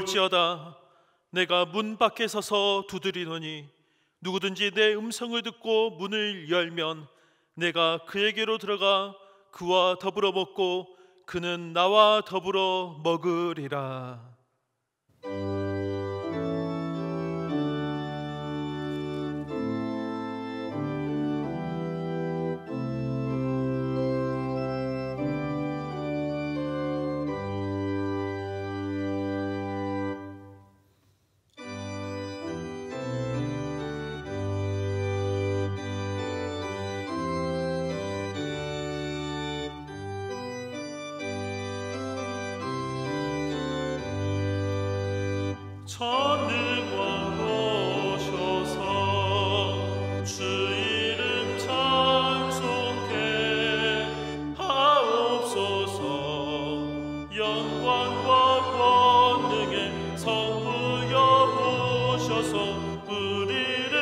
볼지어다 내가 문 밖에 서서 두드리노니 누구든지 내 음성을 듣고 문을 열면 내가 그에게로 들어가 그와 더불어 먹고 그는 나와 더불어 먹으리라. 전능왕 오셔서 주 이름 찬송해 하옵소서. 영광과 권능의 성부여 오셔서 우리를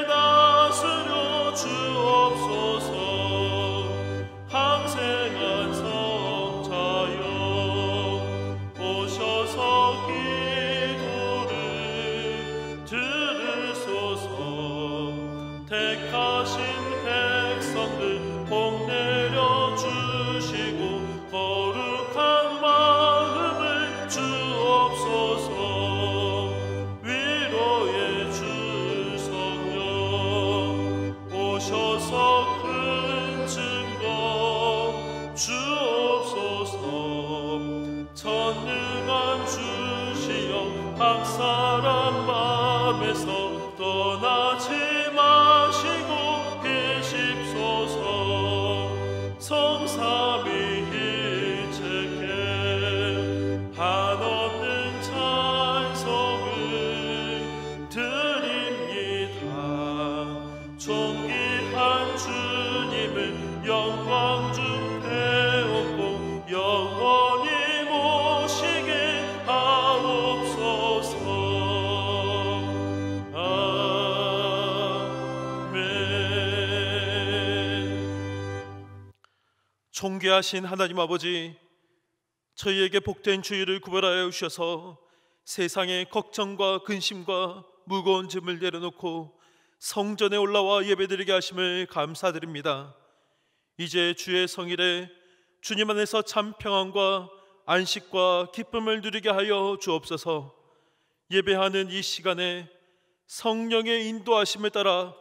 다스려 주옵소서. 항생한 성자여 오셔서 택하신 백성들 복 내려 주시고 거룩한 마음을 주옵소서. 위로의 주 성령 오셔서 큰 증거 주옵소서. 전능한 주시여 각 사람 맘에서 떠나지 마시고 계십소서. 성삼위일체께 한없는 찬송을 드립니다. 존귀한 주님을 영광 중 배웠고 영원히 모시게 하옵소서. 존귀하신 하나님 아버지, 저희에게 복된 주일을 구별하여 주셔서 세상의 걱정과 근심과 무거운 짐을 내려놓고 성전에 올라와 예배드리게 하심을 감사드립니다. 이제 주의 성일에 주님 안에서 참 평안과 안식과 기쁨을 누리게 하여 주옵소서. 예배하는 이 시간에 성령의 인도하심을 따라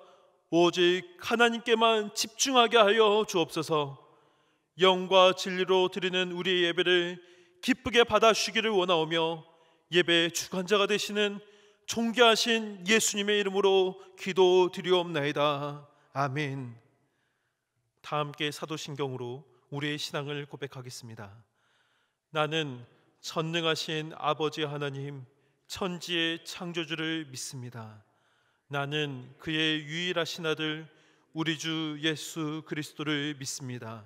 오직 하나님께만 집중하게 하여 주옵소서. 영과 진리로 드리는 우리의 예배를 기쁘게 받아주시기를 원하오며 예배의 주관자가 되시는 존귀하신 예수님의 이름으로 기도드리옵나이다. 아멘. 다 함께 사도신경으로 우리의 신앙을 고백하겠습니다. 나는 전능하신 아버지 하나님 천지의 창조주를 믿습니다. 나는 그의 유일하신 아들 우리 주 예수 그리스도를 믿습니다.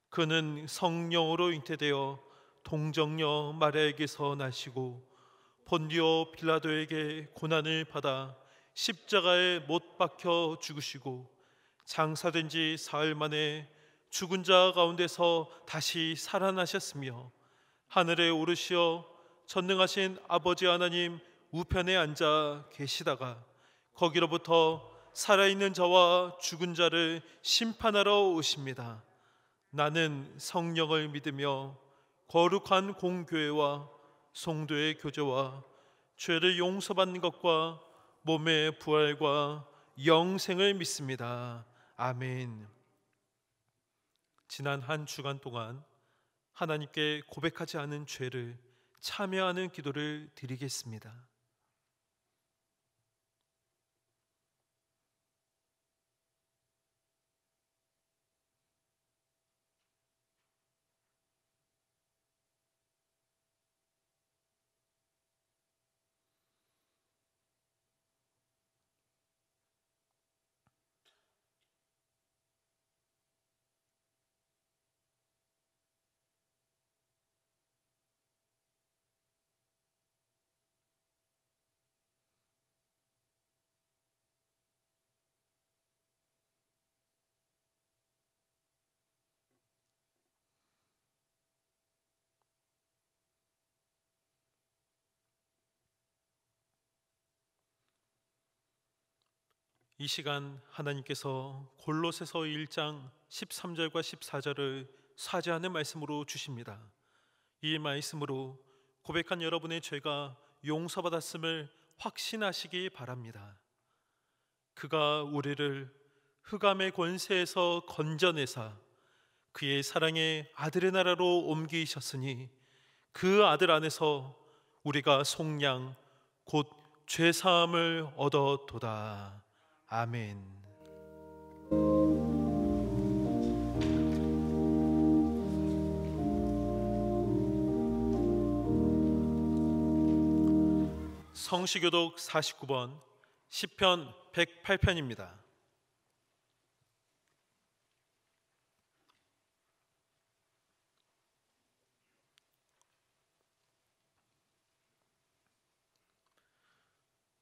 그는 성령으로 잉태되어 동정녀 마리아에게서 나시고 본디오 빌라도에게 고난을 받아 십자가에 못 박혀 죽으시고 장사된 지 사흘 만에 죽은 자 가운데서 다시 살아나셨으며 하늘에 오르시어 전능하신 아버지 하나님 우편에 앉아 계시다가 거기로부터 살아있는 자와 죽은 자를 심판하러 오십니다. 나는 성령을 믿으며 거룩한 공교회와 성도의 교제와 죄를 용서받는 것과 몸의 부활과 영생을 믿습니다. 아멘. 지난 한 주간 동안 하나님께 고백하지 않은 죄를 참여하는 기도를 드리겠습니다. 이 시간 하나님께서 골로새서 1장 13절과 14절을 사제하는 말씀으로 주십니다. 이 말씀으로 고백한 여러분의 죄가 용서받았음을 확신하시기 바랍니다. 그가 우리를 흑암의 권세에서 건져내사 그의 사랑의 아들의 나라로 옮기셨으니 그 아들 안에서 우리가 속량 곧 죄사함을 얻었도다. 아멘. 성시교독 49번 시편 108편입니다.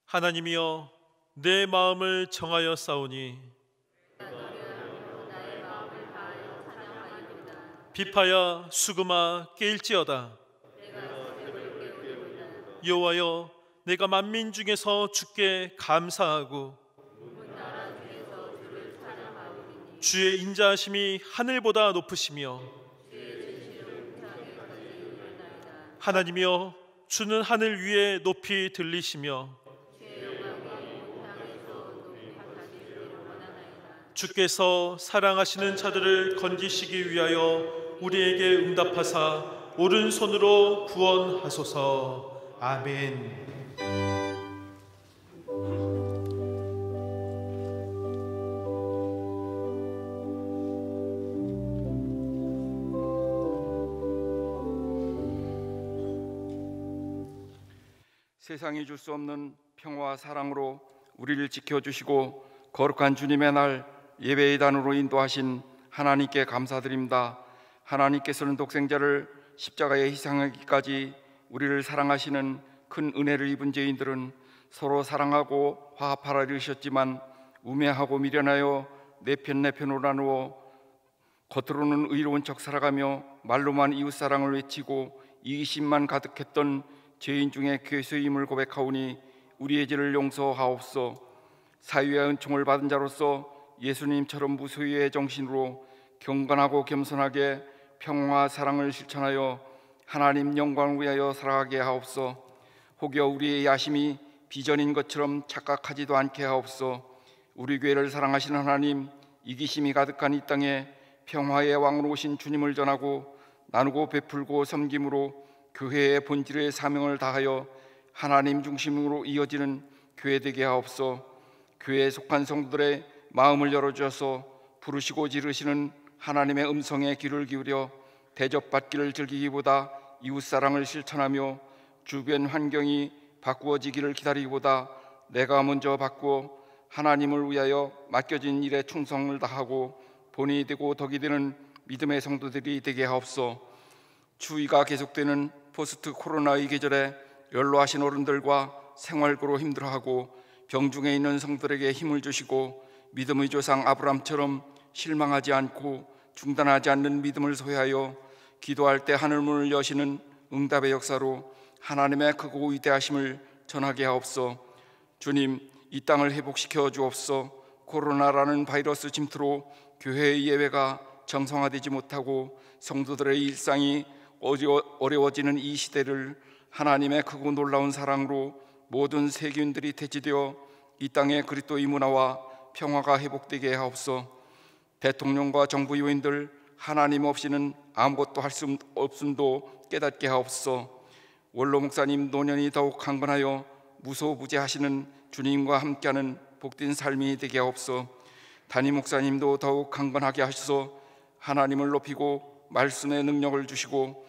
하나님이여 내 마음을 정하여 싸우니 비파야 수금아 깰지어다. 여호와여 내가 만민 중에서 주께 감사하고 주의 인자하심이 하늘보다 높으시며 하나님이여 주는 하늘 위에 높이 들리시며 주께서 사랑하시는 자들을 건지시기 위하여 우리에게 응답하사 오른손으로 구원하소서. 아멘. 세상이 줄 수 없는 평화와 사랑으로 우리를 지켜주시고 거룩한 주님의 날 예배의 단으로 인도하신 하나님께 감사드립니다. 하나님께서는 독생자를 십자가에 희생하기까지 우리를 사랑하시는 큰 은혜를 입은 죄인들은 서로 사랑하고 화합하라 이르셨지만 우매하고 미련하여 내 편 나누어 겉으로는 의로운 척 살아가며 말로만 이웃사랑을 외치고 이기심만 가득했던 죄인 중에 괴수임을 고백하오니 우리의 죄를 용서하옵소. 사유의 은총을 받은 자로서 예수님처럼 무소유의 정신으로 경건하고 겸손하게 평화와 사랑을 실천하여 하나님 영광을 위하여 살아가게 하옵소. 혹여 우리의 야심이 비전인 것처럼 착각하지도 않게 하옵소. 우리 교회를 사랑하시는 하나님, 이기심이 가득한 이 땅에 평화의 왕으로 오신 주님을 전하고 나누고 베풀고 섬김으로 교회의 본질의 사명을 다하여 하나님 중심으로 이어지는 교회 되게 하옵소. 교회에 속한 성도들의 마음을 열어주셔서 부르시고 지르시는 하나님의 음성에 귀를 기울여 대접받기를 즐기기보다 이웃사랑을 실천하며 주변 환경이 바꾸어지기를 기다리기보다 내가 먼저 바꾸어 하나님을 위하여 맡겨진 일에 충성을 다하고 본이 되고 덕이 되는 믿음의 성도들이 되게 하옵소. 추위가 계속되는 포스트 코로나의 계절에 연로하신 어른들과 생활고로 힘들어하고 병중에 있는 성들에게 힘을 주시고 믿음의 조상 아브람처럼 실망하지 않고 중단하지 않는 믿음을 소유하여 기도할 때 하늘문을 여시는 응답의 역사로 하나님의 크고 위대하심을 전하게 하옵소. 주님, 이 땅을 회복시켜 주옵소. 코로나라는 바이러스 침투로 교회의 예배가 정상화되지 못하고 성도들의 일상이 어려워지는 이 시대를 하나님의 크고 놀라운 사랑으로 모든 세균들이 대치되어 이 땅의 그리스도의 문화와 평화가 회복되게 하옵소. 대통령과 정부 요인들 하나님 없이는 아무것도 할 수 없음도 깨닫게 하옵소. 원로 목사님 노년이 더욱 강건하여 무소부재하시는 주님과 함께하는 복된 삶이 되게 하옵소. 담임 목사님도 더욱 강건하게 하셔서 하나님을 높이고 말씀의 능력을 주시고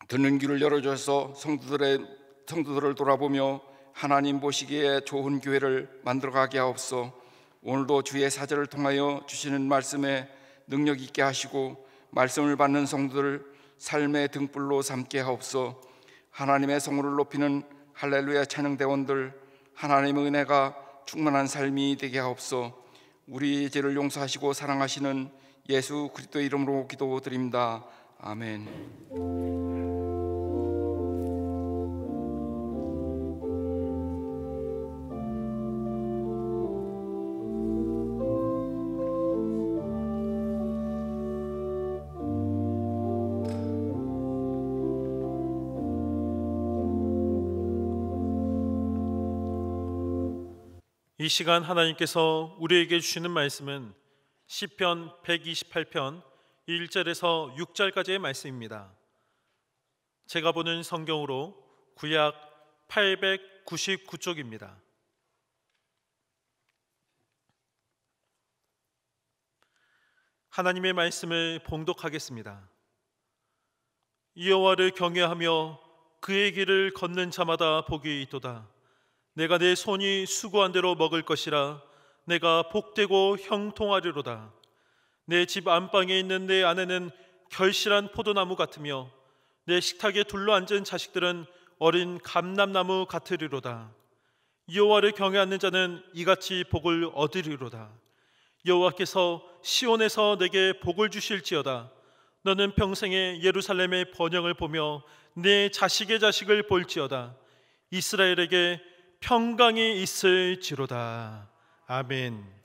듣는 귀를 열어주셔서 성도들을 돌아보며 하나님 보시기에 좋은 교회를 만들어가게 하옵소. 오늘도 주의 사절을 통하여 주시는 말씀에 능력 있게 하시고 말씀을 받는 성도들 삶의 등불로 삼게 하옵소. 하나님의 성호를 높이는 할렐루야 찬양대원들 하나님의 은혜가 충만한 삶이 되게 하옵소. 우리 죄를 용서하시고 사랑하시는 예수 그리스도의 이름으로 기도드립니다. 아멘. 이 시간 하나님께서 우리에게 주시는 말씀은 시편 128편 1절에서 6절까지의 말씀입니다. 제가 보는 성경으로 구약 899쪽입니다. 하나님의 말씀을 봉독하겠습니다. 여호와를 경외하며 그의 길을 걷는 자마다 복이 있도다. 내가 내 손이 수고한 대로 먹을 것이라. 내가 복되고 형통하리로다. 내 집 안방에 있는 내 아내는 결실한 포도나무 같으며 내 식탁에 둘러앉은 자식들은 어린 감람나무 같으리로다. 여호와를 경외하는 자는 이같이 복을 얻으리로다. 여호와께서 시온에서 내게 복을 주실지어다. 너는 평생에 예루살렘의 번영을 보며 내 자식의 자식을 볼지어다. 이스라엘에게 평강이 있을지로다. 아멘.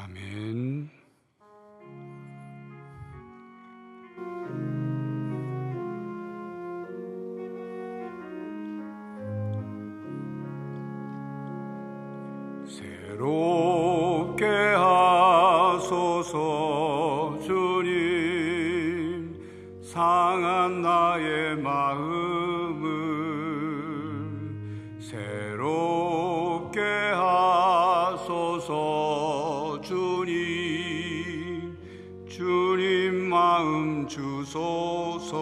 아멘. 새롭게 하소서 주님, 상한 나의 마음을 새롭게 하소서 주님, 주님 마음 주소서.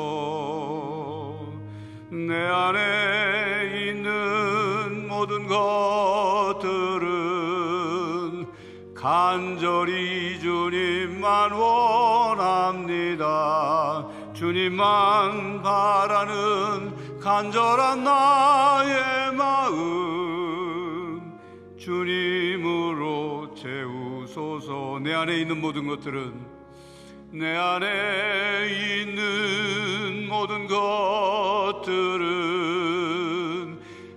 내 안에 있는 모든 것들은 간절히 주님만 원합니다. 주님만 바라는 간절한 나의 마음 주님으로 채우소서. 내 안에 있는 모든 것들은, 내 안에 있는 모든 것들은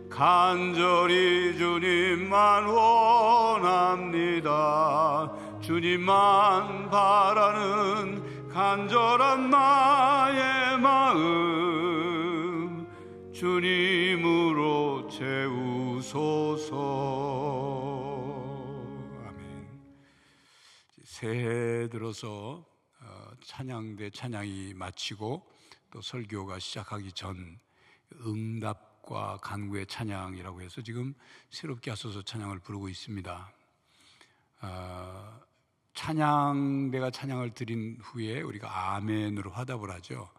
간절히 주님만 원합니다. 주님만 바라는 간절한 나의 마음 주님으로 채우소서. 아멘. 새해 들어서 찬양대 찬양이 마치고 또 설교가 시작하기 전 응답과 간구의 찬양이라고 해서 지금 새롭게 하소서 찬양을 부르고 있습니다. 찬양대가 찬양을 드린 후에 우리가 아멘으로 화답을 하죠.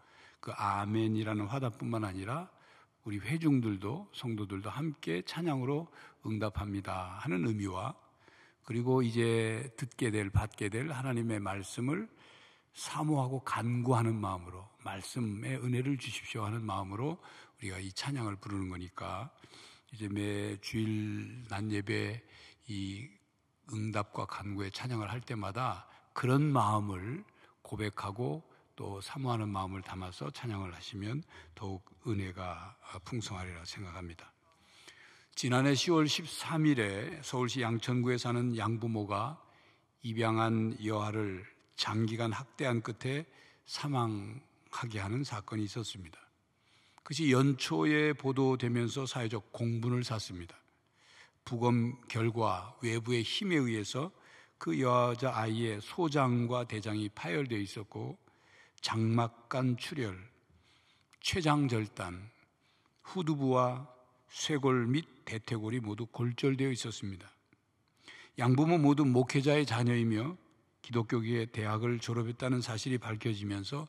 그 아멘이라는 화답뿐만 아니라 우리 회중들도, 성도들도 함께 찬양으로 응답합니다 하는 의미와, 그리고 이제 듣게 될, 받게 될 하나님의 말씀을 사모하고 간구하는 마음으로, 말씀의 은혜를 주십시오 하는 마음으로 우리가 이 찬양을 부르는 거니까, 이제 매 주일 낮 예배 이 응답과 간구의 찬양을 할 때마다 그런 마음을 고백하고 또 사모하는 마음을 담아서 찬양을 하시면 더욱 은혜가 풍성하리라 생각합니다. 지난해 10월 13일에 서울시 양천구에 사는 양부모가 입양한 여아를 장기간 학대한 끝에 사망하게 하는 사건이 있었습니다. 그것이 연초에 보도되면서 사회적 공분을 샀습니다. 부검 결과 외부의 힘에 의해서 그 여자아이의 소장과 대장이 파열되어 있었고, 장막간 출혈, 췌장절단, 후두부와 쇄골 및 대퇴골이 모두 골절되어 있었습니다. 양부모 모두 목회자의 자녀이며 기독교계의 대학을 졸업했다는 사실이 밝혀지면서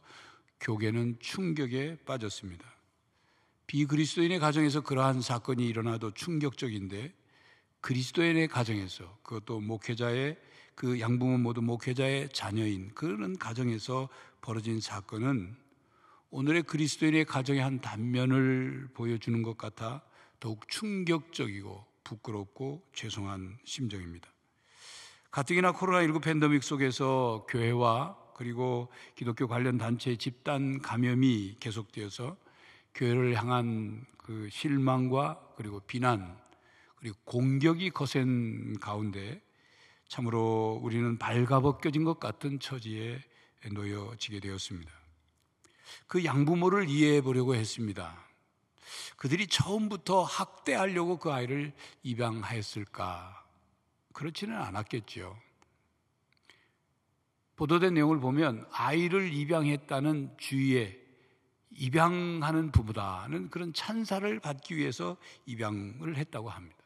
교계는 충격에 빠졌습니다. 비그리스도인의 가정에서 그러한 사건이 일어나도 충격적인데, 그리스도인의 가정에서, 그것도 목회자의, 그 양부모 모두 목회자의 자녀인 그런 가정에서 벌어진 사건은 오늘의 그리스도인의 가정의 한 단면을 보여주는 것 같아 더욱 충격적이고 부끄럽고 죄송한 심정입니다. 가뜩이나 코로나19 팬데믹 속에서 교회와 그리고 기독교 관련 단체의 집단 감염이 계속되어서 교회를 향한 그 실망과 그리고 비난 그리고 공격이 거센 가운데 참으로 우리는 발가벗겨진 것 같은 처지에 놓여지게 되었습니다. 그 양부모를 이해해 보려고 했습니다. 그들이 처음부터 학대하려고 그 아이를 입양하였을까? 그렇지는 않았겠죠. 보도된 내용을 보면 아이를 입양했다는 주위에 입양하는 부부다는 그런 찬사를 받기 위해서 입양을 했다고 합니다.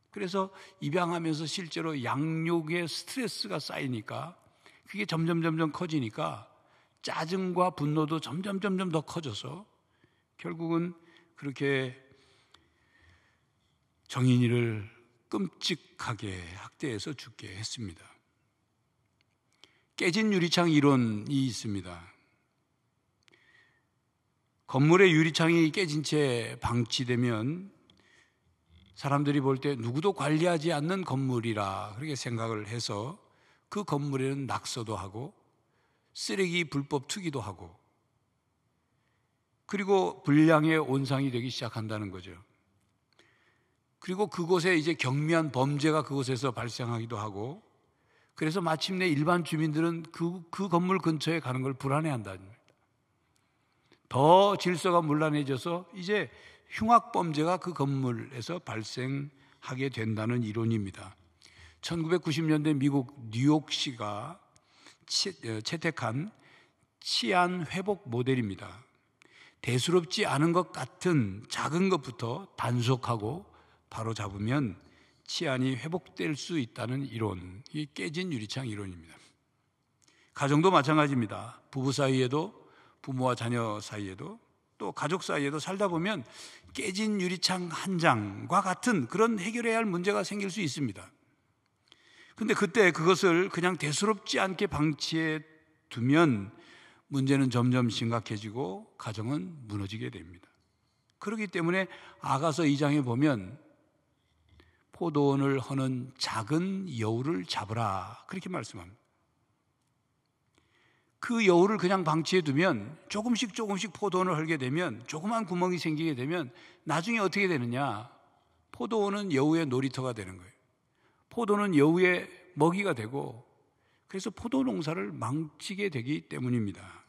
그래서 입양하면서 실제로 양육에 스트레스가 쌓이니까 그게 점점 커지니까 짜증과 분노도 점점 더 커져서 결국은 그렇게 정인이를 끔찍하게 학대해서 죽게 했습니다. 깨진 유리창 이론이 있습니다. 건물의 유리창이 깨진 채 방치되면 사람들이 볼 때 누구도 관리하지 않는 건물이라 그렇게 생각을 해서 그 건물에는 낙서도 하고 쓰레기 불법 투기도 하고 그리고 불량의 온상이 되기 시작한다는 거죠. 그리고 그곳에 이제 경미한 범죄가 그곳에서 발생하기도 하고 그래서 마침내 일반 주민들은 그 건물 근처에 가는 걸 불안해한답니다. 더 질서가 문란해져서 이제 흉악범죄가 그 건물에서 발생하게 된다는 이론입니다. 1990년대 미국 뉴욕시가 채택한 치안 회복 모델입니다. 대수롭지 않은 것 같은 작은 것부터 단속하고 바로 잡으면 치안이 회복될 수 있다는 이론, 이 깨진 유리창 이론입니다. 가정도 마찬가지입니다. 부부 사이에도, 부모와 자녀 사이에도, 또 가족 사이에도 살다 보면 깨진 유리창 한 장과 같은 그런 해결해야 할 문제가 생길 수 있습니다. 근데 그때 그것을 그냥 대수롭지 않게 방치해 두면 문제는 점점 심각해지고 가정은 무너지게 됩니다. 그렇기 때문에 아가서 2장에 보면 포도원을 허는 작은 여우를 잡으라 그렇게 말씀합니다. 그 여우를 그냥 방치해 두면 조금씩 포도원을 헐게 되면, 조그만 구멍이 생기게 되면 나중에 어떻게 되느냐? 포도원은 여우의 놀이터가 되는 거예요. 포도는 여우의 먹이가 되고, 그래서 포도 농사를 망치게 되기 때문입니다.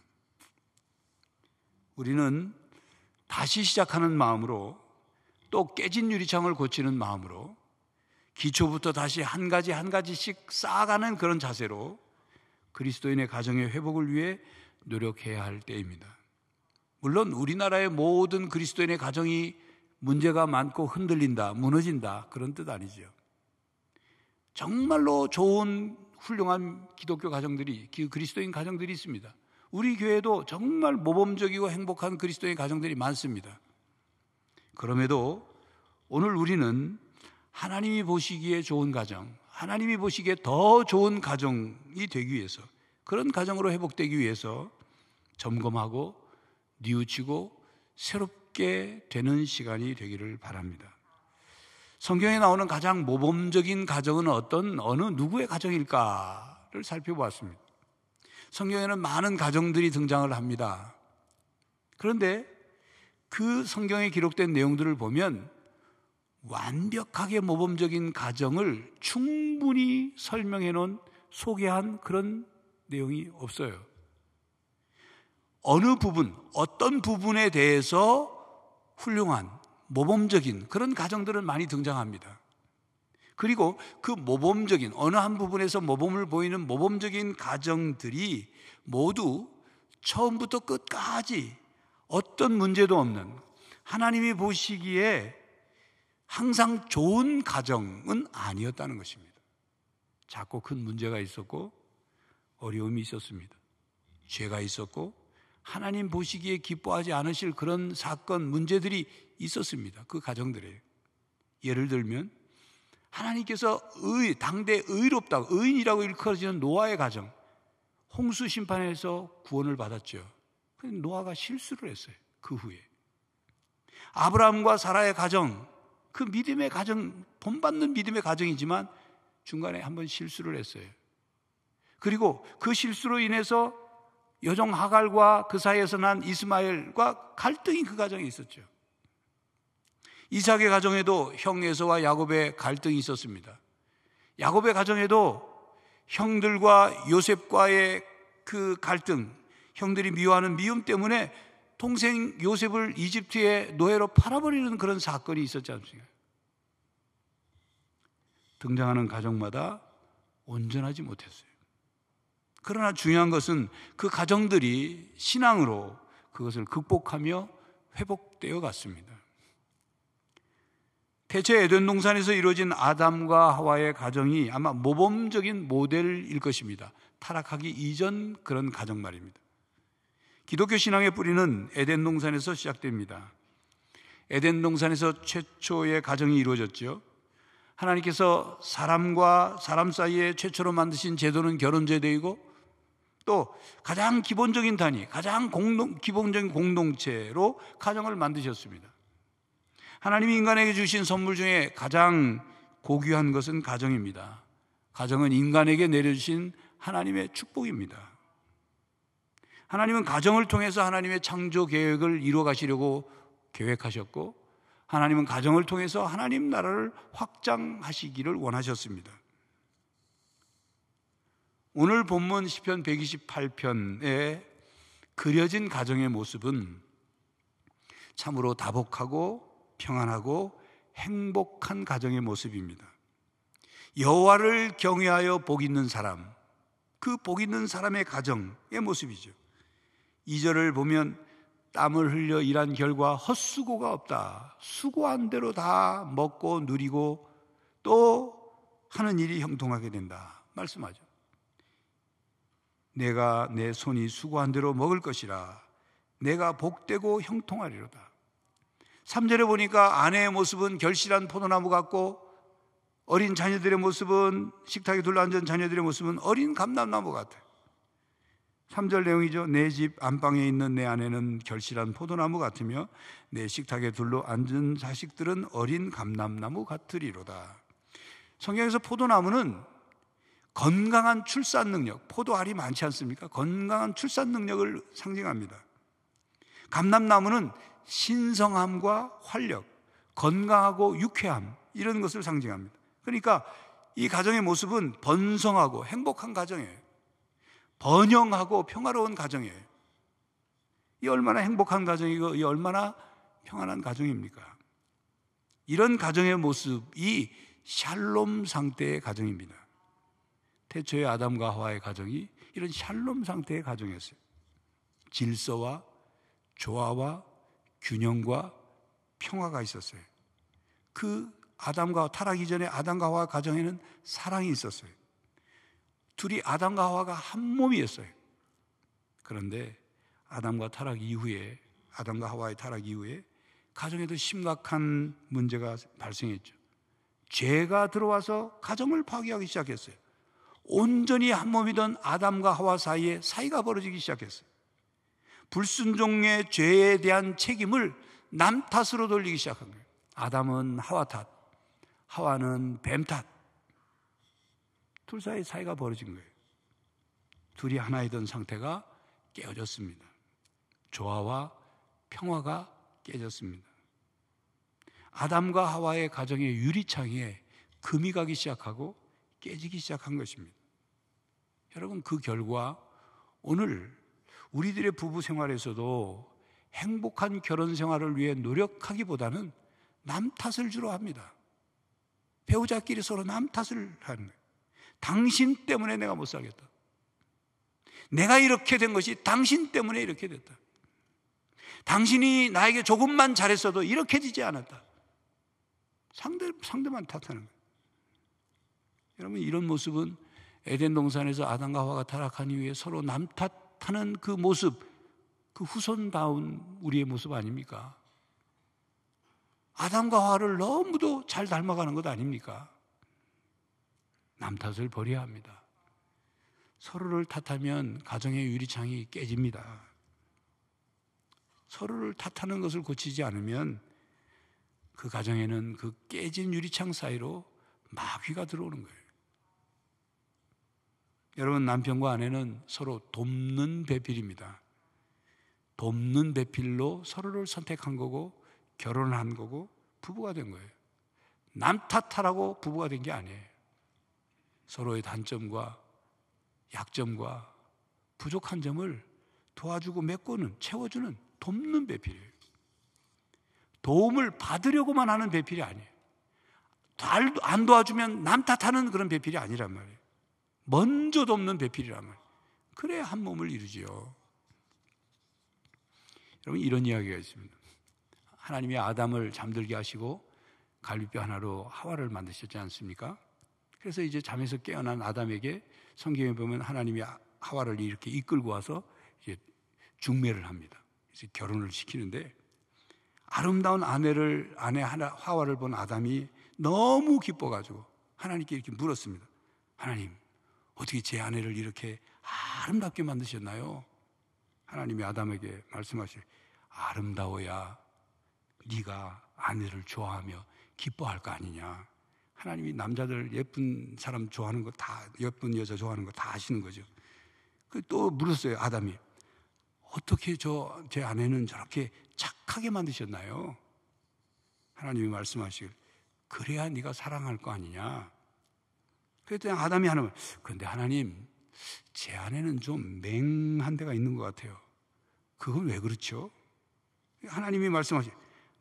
우리는 다시 시작하는 마음으로, 또 깨진 유리창을 고치는 마음으로, 기초부터 다시 한 가지씩 쌓아가는 그런 자세로 그리스도인의 가정의 회복을 위해 노력해야 할 때입니다. 물론 우리나라의 모든 그리스도인의 가정이 문제가 많고 흔들린다, 무너진다, 그런 뜻 아니죠. 정말로 좋은 훌륭한 기독교 가정들이, 그리스도인 가정들이 있습니다. 우리 교회도 정말 모범적이고 행복한 그리스도인 가정들이 많습니다. 그럼에도 오늘 우리는 하나님이 보시기에 좋은 가정, 하나님이 보시기에 더 좋은 가정이 되기 위해서, 그런 가정으로 회복되기 위해서 점검하고 뉘우치고 새롭게 되는 시간이 되기를 바랍니다. 성경에 나오는 가장 모범적인 가정은 어느 누구의 가정일까를 살펴보았습니다. 성경에는 많은 가정들이 등장을 합니다. 그런데 그 성경에 기록된 내용들을 보면 완벽하게 모범적인 가정을 충분히 설명해 놓은, 소개한 그런 내용이 없어요. 어느 부분, 어떤 부분에 대해서 훌륭한, 모범적인 그런 가정들은 많이 등장합니다. 그리고 그 모범적인, 어느 한 부분에서 모범을 보이는 모범적인 가정들이 모두 처음부터 끝까지 어떤 문제도 없는, 하나님이 보시기에 항상 좋은 가정은 아니었다는 것입니다. 작고 큰 문제가 있었고, 어려움이 있었습니다. 죄가 있었고, 하나님 보시기에 기뻐하지 않으실 그런 사건, 문제들이 있었습니다. 그 가정들에. 예를 들면 하나님께서 당대 의롭다고, 의인이라고 일컬어지는 노아의 가정, 홍수 심판에서 구원을 받았죠. 그런데 노아가 실수를 했어요. 그 후에 아브라함과 사라의 가정, 그 믿음의 가정, 본받는 믿음의 가정이지만 중간에 한번 실수를 했어요. 그리고 그 실수로 인해서 여종 하갈과 그 사이에서 난 이스마엘과 갈등이 그 가정에 있었죠. 이삭의 가정에도 형 에서와 야곱의 갈등이 있었습니다. 야곱의 가정에도 형들과 요셉과의 그 갈등, 형들이 미워하는 미움 때문에 동생 요셉을 이집트의 노예로 팔아버리는 그런 사건이 있었지 않습니까? 등장하는 가정마다 온전하지 못했어요. 그러나 중요한 것은 그 가정들이 신앙으로 그것을 극복하며 회복되어 갔습니다. 대체 에덴 동산에서 이루어진 아담과 하와의 가정이 아마 모범적인 모델일 것입니다. 타락하기 이전 그런 가정 말입니다. 기독교 신앙의 뿌리는 에덴 동산에서 시작됩니다. 에덴 동산에서 최초의 가정이 이루어졌죠. 하나님께서 사람과 사람 사이에 최초로 만드신 제도는 결혼제도이고, 또 가장 기본적인 단위, 가장 기본적인 공동체로 가정을 만드셨습니다. 하나님이 인간에게 주신 선물 중에 가장 고귀한 것은 가정입니다. 가정은 인간에게 내려주신 하나님의 축복입니다. 하나님은 가정을 통해서 하나님의 창조 계획을 이루어 가시려고 계획하셨고, 하나님은 가정을 통해서 하나님 나라를 확장하시기를 원하셨습니다. 오늘 본문 시편 128편에 그려진 가정의 모습은 참으로 다복하고 평안하고 행복한 가정의 모습입니다. 여호와를 경외하여 복 있는 사람, 그 복 있는 사람의 가정의 모습이죠. 2절을 보면 땀을 흘려 일한 결과 헛수고가 없다. 수고한 대로 다 먹고 누리고 또 하는 일이 형통하게 된다 말씀하죠. 내가 내 손이 수고한 대로 먹을 것이라. 내가 복되고 형통하리로다. 3절에 보니까 아내의 모습은 결실한 포도나무 같고 어린 자녀들의 모습은, 식탁에 둘러앉은 자녀들의 모습은 어린 감람나무 같아요. 3절 내용이죠. 내 집 안방에 있는 내 아내는 결실한 포도나무 같으며 내 식탁에 둘러앉은 자식들은 어린 감람나무 같으리로다. 성경에서 포도나무는 건강한 출산 능력, 포도알이 많지 않습니까? 건강한 출산 능력을 상징합니다. 감람나무는 신성함과 활력, 건강하고 유쾌함, 이런 것을 상징합니다. 그러니까 이 가정의 모습은 번성하고 행복한 가정이에요. 번영하고 평화로운 가정이에요. 이 얼마나 행복한 가정이고 이 얼마나 평안한 가정입니까? 이런 가정의 모습이 샬롬 상태의 가정입니다. 태초의 아담과 하와의 가정이 이런 샬롬 상태의 가정이었어요. 질서와 조화와 균형과 평화가 있었어요. 그 아담과 타락 이전에 아담과 하와 가정에는 사랑이 있었어요. 둘이 아담과 하와가 한 몸이었어요. 그런데 아담과 하와의 타락 이후에 가정에도 심각한 문제가 발생했죠. 죄가 들어와서 가정을 파괴하기 시작했어요. 온전히 한 몸이던 아담과 하와 사이에 사이가 벌어지기 시작했어요. 불순종의 죄에 대한 책임을 남 탓으로 돌리기 시작한 거예요. 아담은 하와 탓, 하와는 뱀 탓. 둘 사이 사이가 벌어진 거예요. 둘이 하나이던 상태가 깨어졌습니다. 조화와 평화가 깨졌습니다. 아담과 하와의 가정의 유리창에 금이 가기 시작하고 깨지기 시작한 것입니다. 여러분, 그 결과 오늘 우리들의 부부 생활에서도 행복한 결혼 생활을 위해 노력하기보다는 남 탓을 주로 합니다. 배우자끼리 서로 남 탓을 하는 거예요. 당신 때문에 내가 못 살겠다. 내가 이렇게 된 것이 당신 때문에 이렇게 됐다. 당신이 나에게 조금만 잘했어도 이렇게 되지 않았다. 상대만 탓하는 거예요. 여러분, 이런 모습은 에덴 동산에서 아담과 하와가 타락한 이후에 서로 남 탓하는 그 모습, 그 후손다운 우리의 모습 아닙니까? 아담과 하와를 너무도 잘 닮아가는 것 아닙니까? 남 탓을 버려야 합니다. 서로를 탓하면 가정의 유리창이 깨집니다. 서로를 탓하는 것을 고치지 않으면 그 가정에는 그 깨진 유리창 사이로 마귀가 들어오는 거예요. 여러분, 남편과 아내는 서로 돕는 배필입니다. 돕는 배필로 서로를 선택한 거고 결혼을 한 거고 부부가 된 거예요. 남 탓하라고 부부가 된 게 아니에요. 서로의 단점과 약점과 부족한 점을 도와주고 메꾸는, 채워주는 돕는 배필이에요. 도움을 받으려고만 하는 배필이 아니에요. 안 도와주면 남 탓하는 그런 배필이 아니란 말이에요. 먼저 돕는 배필이란 말이에요. 그래야 한 몸을 이루지요. 여러분, 이런 이야기가 있습니다. 하나님이 아담을 잠들게 하시고 갈비뼈 하나로 하와를 만드셨지 않습니까? 그래서 이제 잠에서 깨어난 아담에게 성경에 보면 하나님이 하와를 이렇게 이끌고 와서 이제 중매를 합니다. 그래서 결혼을 시키는데 아름다운 아내 하와를 본 아담이 너무 기뻐가지고 하나님께 이렇게 물었습니다. 하나님, 어떻게 제 아내를 이렇게 아름답게 만드셨나요? 하나님이 아담에게 말씀하시되 아름다워야 네가 아내를 좋아하며 기뻐할 거 아니냐. 하나님이 남자들 예쁜 사람 좋아하는 거 다, 예쁜 여자 좋아하는 거 다 아시는 거죠. 또 물었어요. 아담이 어떻게 제 아내는 저렇게 착하게 만드셨나요? 하나님이 말씀하시길 그래야 네가 사랑할 거 아니냐. 그랬더니 아담이 하나님, 그런데 하나님, 제 안에는 좀 맹한 데가 있는 것 같아요. 그건 왜 그렇죠? 하나님이 말씀하시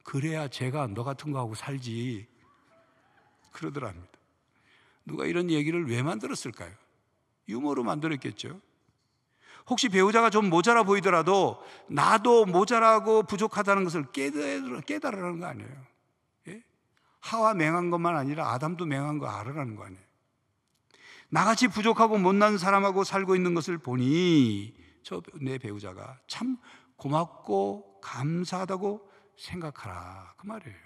그래야 제가 너 같은 거 하고 살지 그러더랍니다. 누가 이런 얘기를 왜 만들었을까요? 유머로 만들었겠죠. 혹시 배우자가 좀 모자라 보이더라도 나도 모자라고 부족하다는 것을 깨달으라는 거 아니에요. 예? 하와 맹한 것만 아니라 아담도 맹한 거 알으라는 거 아니에요. 나같이 부족하고 못난 사람하고 살고 있는 것을 보니 내 배우자가 참 고맙고 감사하다고 생각하라 그 말이에요.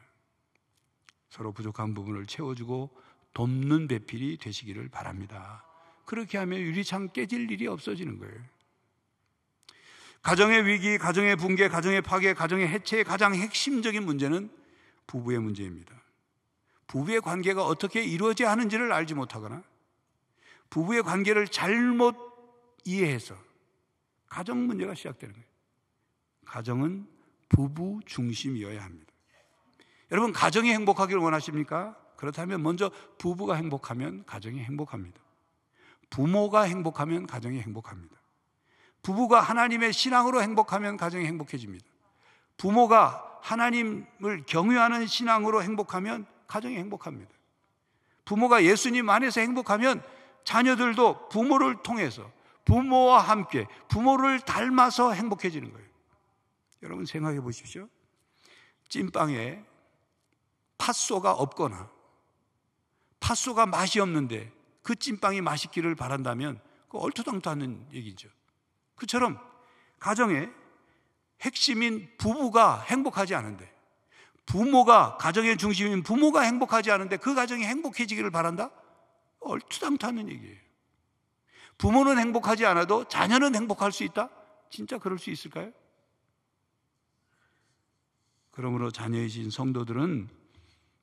서로 부족한 부분을 채워주고 돕는 배필이 되시기를 바랍니다. 그렇게 하면 유리창 깨질 일이 없어지는 거예요. 가정의 위기, 가정의 붕괴, 가정의 파괴, 가정의 해체의 가장 핵심적인 문제는 부부의 문제입니다. 부부의 관계가 어떻게 이루어져야 하는지를 알지 못하거나 부부의 관계를 잘못 이해해서 가정 문제가 시작되는 거예요. 가정은 부부 중심이어야 합니다. 여러분, 가정이 행복하기를 원하십니까? 그렇다면 먼저 부부가 행복하면 가정이 행복합니다. 부모가 행복하면 가정이 행복합니다. 부부가 하나님의 신앙으로 행복하면 가정이 행복해집니다. 부모가 하나님을 경외하는 신앙으로 행복하면 가정이 행복합니다. 부모가 예수님 안에서 행복하면 자녀들도 부모를 통해서 부모와 함께 부모를 닮아서 행복해지는 거예요. 여러분 생각해 보십시오. 찐빵에 팥소가 없거나 팥소가 맛이 없는데 그 찐빵이 맛있기를 바란다면 그 얼토당토하는 얘기죠. 그처럼 가정의 핵심인 부부가 행복하지 않은데 부모가 가정의 중심인 부모가 행복하지 않은데 그 가정이 행복해지기를 바란다? 얼토당토하는 얘기예요. 부모는 행복하지 않아도 자녀는 행복할 수 있다? 진짜 그럴 수 있을까요? 그러므로 자녀이신 성도들은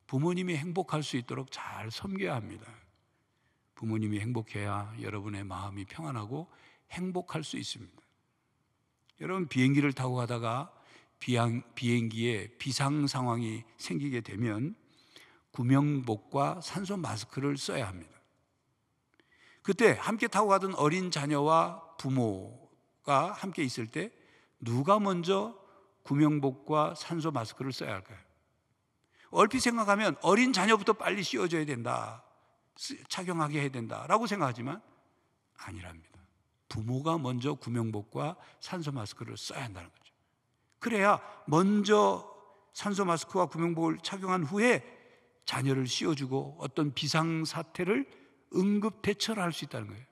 부모님이 행복할 수 있도록 잘 섬겨야 합니다. 부모님이 행복해야 여러분의 마음이 평안하고 행복할 수 있습니다. 여러분 비행기를 타고 가다가 비행기에 비상 상황이 생기게 되면 구명복과 산소 마스크를 써야 합니다. 그때 함께 타고 가던 어린 자녀와 부모가 함께 있을 때 누가 먼저 구명복과 산소 마스크를 써야 할까요? 얼핏 생각하면 어린 자녀부터 빨리 씌워줘야 된다, 착용하게 해야 된다라고 생각하지만 아니랍니다. 부모가 먼저 구명복과 산소 마스크를 써야 한다는 거죠. 그래야 먼저 산소 마스크와 구명복을 착용한 후에 자녀를 씌워주고 어떤 비상사태를 응급 대처를 할 수 있다는 거예요.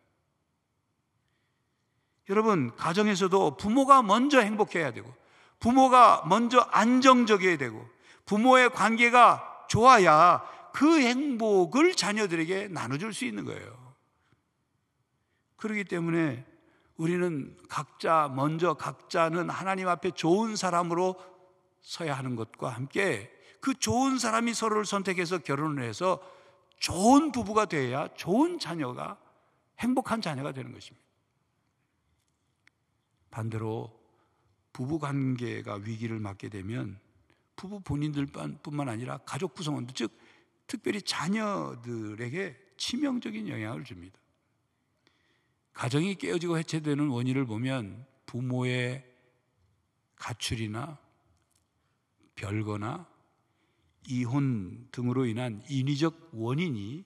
여러분 가정에서도 부모가 먼저 행복해야 되고 부모가 먼저 안정적이어야 되고 부모의 관계가 좋아야 그 행복을 자녀들에게 나눠줄 수 있는 거예요. 그렇기 때문에 우리는 각자는 하나님 앞에 좋은 사람으로 서야 하는 것과 함께 그 좋은 사람이 서로를 선택해서 결혼을 해서 좋은 부부가 되어야 좋은 자녀가 행복한 자녀가 되는 것입니다. 반대로 부부관계가 위기를 맞게 되면 부부 본인들뿐만 아니라 가족 구성원들, 즉 특별히 자녀들에게 치명적인 영향을 줍니다. 가정이 깨어지고 해체되는 원인을 보면 부모의 가출이나 별거나 이혼 등으로 인한 인위적 원인이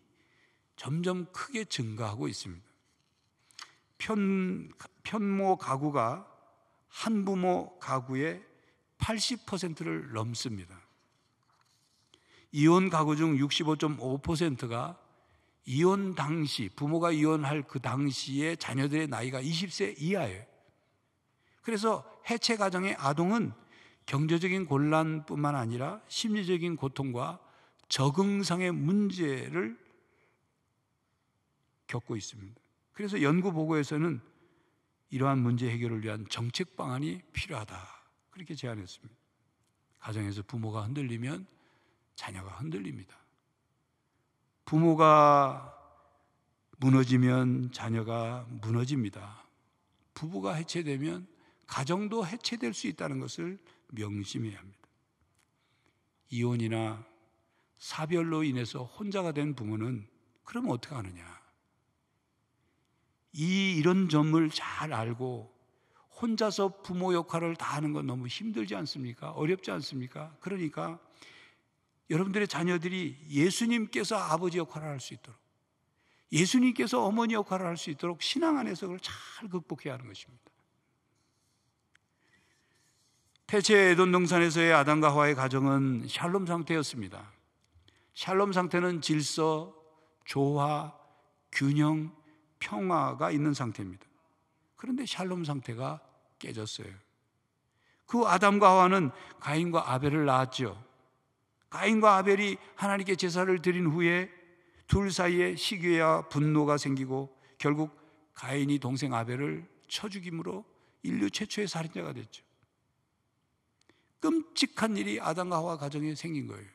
점점 크게 증가하고 있습니다. 편모 가구가 한부모 가구의 80%를 넘습니다. 이혼 가구 중 65.5%가 이혼 당시, 부모가 이혼할 그 당시에 자녀들의 나이가 20세 이하예요. 그래서 해체 가정의 아동은 경제적인 곤란뿐만 아니라 심리적인 고통과 적응상의 문제를 겪고 있습니다. 그래서 연구 보고에서는 이러한 문제 해결을 위한 정책 방안이 필요하다, 그렇게 제안했습니다. 가정에서 부모가 흔들리면 자녀가 흔들립니다. 부모가 무너지면 자녀가 무너집니다. 부부가 해체되면 가정도 해체될 수 있다는 것을 명심해야 합니다. 이혼이나 사별로 인해서 혼자가 된 부모는 그러면 어떻게 하느냐? 이런 점을 잘 알고 혼자서 부모 역할을 다 하는 건 너무 힘들지 않습니까? 어렵지 않습니까? 그러니까 여러분들의 자녀들이 예수님께서 아버지 역할을 할 수 있도록, 예수님께서 어머니 역할을 할 수 있도록 신앙 안에서 그걸 잘 극복해야 하는 것입니다. 태초에 에덴 동산에서의 아담과 하와의 가정은 샬롬 상태였습니다. 샬롬 상태는 질서, 조화, 균형, 평화가 있는 상태입니다. 그런데 샬롬 상태가 깨졌어요. 그 아담과 하와는 가인과 아벨을 낳았죠. 가인과 아벨이 하나님께 제사를 드린 후에 둘 사이에 시기와 분노가 생기고 결국 가인이 동생 아벨을 쳐 죽임으로 인류 최초의 살인자가 됐죠. 끔찍한 일이 아담과 하와 가정에 생긴 거예요.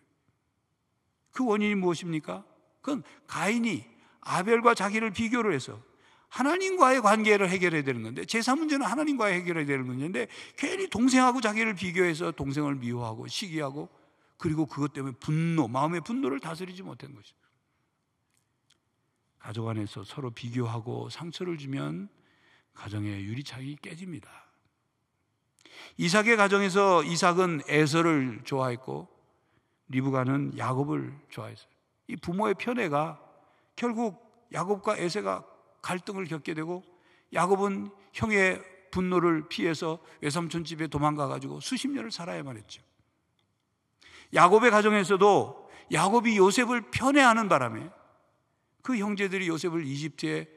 그 원인이 무엇입니까? 그건 가인이 아벨과 자기를 비교를 해서 하나님과의 관계를 해결해야 되는 건데, 제사 문제는 하나님과의 해결해야 되는 문제인데 괜히 동생하고 자기를 비교해서 동생을 미워하고 시기하고, 그리고 그것 때문에 분노, 마음의 분노를 다스리지 못한 것이죠. 가족 안에서 서로 비교하고 상처를 주면 가정의 유리창이 깨집니다. 이삭의 가정에서 이삭은 에서를 좋아했고 리브가는 야곱을 좋아했어요. 이 부모의 편애가 결국 야곱과 에서가 갈등을 겪게 되고, 야곱은 형의 분노를 피해서 외삼촌 집에 도망가가지고 수십 년을 살아야만 했죠. 야곱의 가정에서도 야곱이 요셉을 편애하는 바람에 그 형제들이 요셉을 이집트의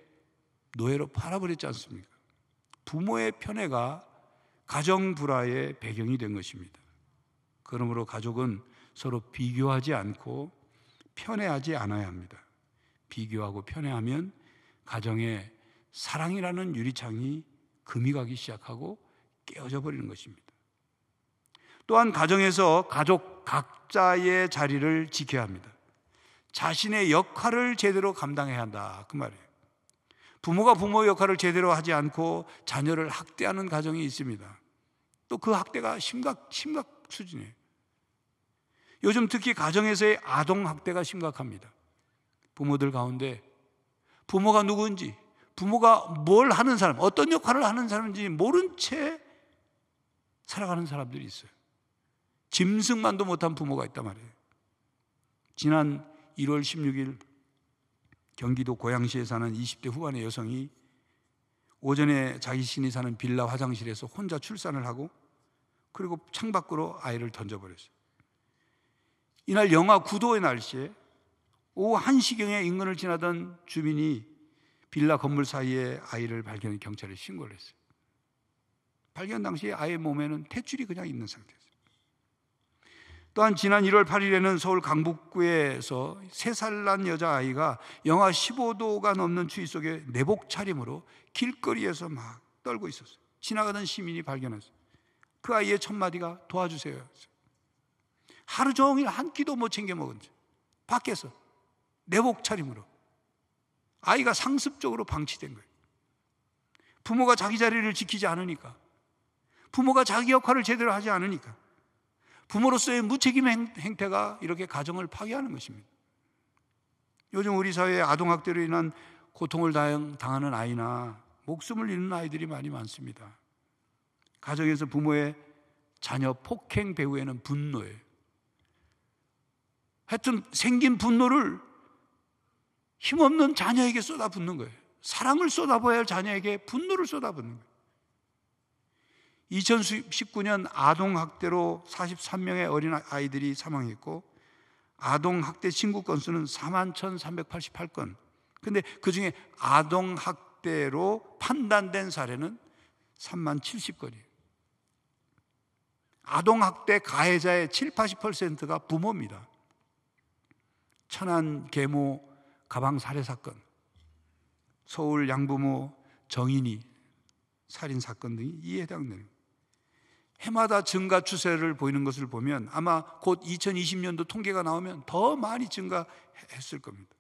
노예로 팔아버렸지 않습니까? 부모의 편애가 가정 불화의 배경이 된 것입니다. 그러므로 가족은 서로 비교하지 않고 편애하지 않아야 합니다. 비교하고 편애하면 가정에 사랑이라는 유리창이 금이 가기 시작하고 깨어져 버리는 것입니다. 또한 가정에서 가족 각자의 자리를 지켜야 합니다. 자신의 역할을 제대로 감당해야 한다, 그 말이에요. 부모가 부모의 역할을 제대로 하지 않고 자녀를 학대하는 가정이 있습니다. 또 그 학대가 심각 수준이에요. 요즘 특히 가정에서의 아동 학대가 심각합니다. 부모들 가운데 부모가 누구인지, 부모가 뭘 하는 사람, 어떤 역할을 하는 사람인지 모른 채 살아가는 사람들이 있어요. 짐승만도 못한 부모가 있단 말이에요. 지난 1월 16일 경기도 고양시에 사는 20대 후반의 여성이 오전에 자기 신이 사는 빌라 화장실에서 혼자 출산을 하고, 그리고 창밖으로 아이를 던져버렸어요. 이날 영하 9도의 날씨에 오후 1시경에 인근을 지나던 주민이 빌라 건물 사이에 아이를 발견해 경찰에 신고를 했어요. 발견 당시에 아이의 몸에는 탯줄이 그냥 있는 상태였어요. 또한 지난 1월 8일에는 서울 강북구에서 3살 난 여자아이가 영하 15도가 넘는 추위 속에 내복 차림으로 길거리에서 막 떨고 있었어요. 지나가던 시민이 발견했어요. 그 아이의 첫 마디가 도와주세요. 하루 종일 한 끼도 못 챙겨 먹은 채 밖에서 내복 차림으로 아이가 상습적으로 방치된 거예요. 부모가 자기 자리를 지키지 않으니까, 부모가 자기 역할을 제대로 하지 않으니까, 부모로서의 무책임 행태가 이렇게 가정을 파괴하는 것입니다. 요즘 우리 사회에 아동학대로 인한 고통을 당하는 아이나 목숨을 잃는 아이들이 많이 많습니다. 가정에서 부모의 자녀 폭행 배후에는 분노예요. 하여튼 생긴 분노를 힘없는 자녀에게 쏟아붓는 거예요. 사랑을 쏟아부어야 할 자녀에게 분노를 쏟아붓는 거예요. 2019년 아동학대로 43명의 어린 아이들이 사망했고, 아동학대 신고 건수는 41,388건. 근데 그 중에 아동학대로 판단된 사례는 30,070건이에요. 아동학대 가해자의 70~80%가 부모입니다. 천안 계모 가방 살해 사건, 서울 양부모 정인이 살인 사건 등이 이에 해당됩니다. 해마다 증가 추세를 보이는 것을 보면 아마 곧 2020년도 통계가 나오면 더 많이 증가했을 겁니다.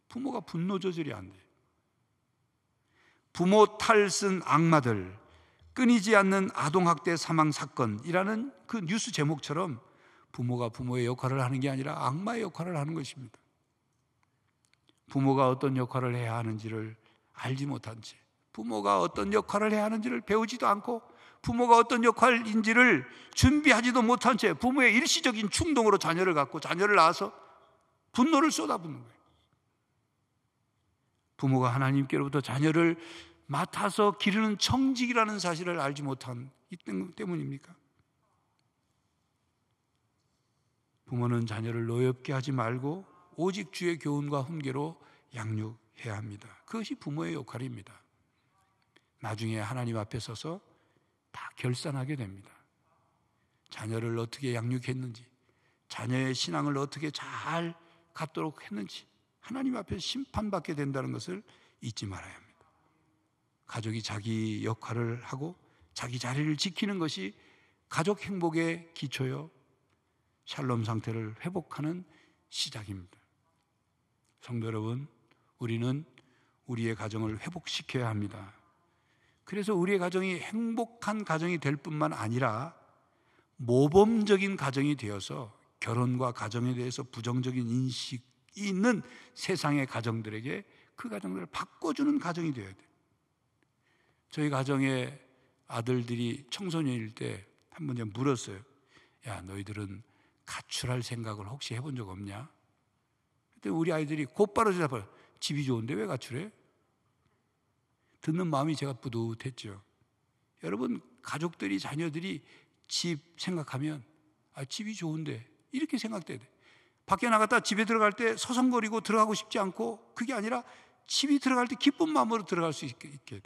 부모가 분노 조절이 안 돼요. 부모 탈쓴 악마들, 끊이지 않는 아동학대 사망 사건이라는 그 뉴스 제목처럼 부모가 부모의 역할을 하는 게 아니라 악마의 역할을 하는 것입니다. 부모가 어떤 역할을 해야 하는지를 알지 못한 채 부모가 어떤 역할을 해야 하는지를 배우지도 않고 부모가 어떤 역할인지를 준비하지도 못한 채 부모의 일시적인 충동으로 자녀를 갖고 자녀를 낳아서 분노를 쏟아붓는 거예요. 부모가 하나님께로부터 자녀를 맡아서 기르는 청직이라는 사실을 알지 못한 이 때문입니까? 부모는 자녀를 노엽게 하지 말고 오직 주의 교훈과 훈계로 양육해야 합니다. 그것이 부모의 역할입니다. 나중에 하나님 앞에 서서 다 결산하게 됩니다. 자녀를 어떻게 양육했는지, 자녀의 신앙을 어떻게 잘 갖도록 했는지 하나님 앞에 심판받게 된다는 것을 잊지 말아야 합니다. 가족이 자기 역할을 하고 자기 자리를 지키는 것이 가족 행복의 기초요, 샬롬 상태를 회복하는 시작입니다. 성도 여러분, 우리는 우리의 가정을 회복시켜야 합니다. 그래서 우리의 가정이 행복한 가정이 될 뿐만 아니라 모범적인 가정이 되어서 결혼과 가정에 대해서 부정적인 인식이 있는 세상의 가정들에게 그 가정들을 바꿔주는 가정이 되어야 돼요. 저희 가정의 아들들이 청소년일 때 한 번 제가 물었어요. 야, 너희들은 가출할 생각을 혹시 해본 적 없냐? 그때 우리 아이들이 곧바로 대답해요. 집이 좋은데 왜 가출해? 듣는 마음이 제가 뿌듯했죠. 여러분, 가족들이, 자녀들이 집 생각하면 집이 좋은데 이렇게 생각돼야 돼. 밖에 나갔다 집에 들어갈 때 서성거리고 들어가고 싶지 않고, 그게 아니라 집이 들어갈 때 기쁜 마음으로 들어갈 수 있게 돼.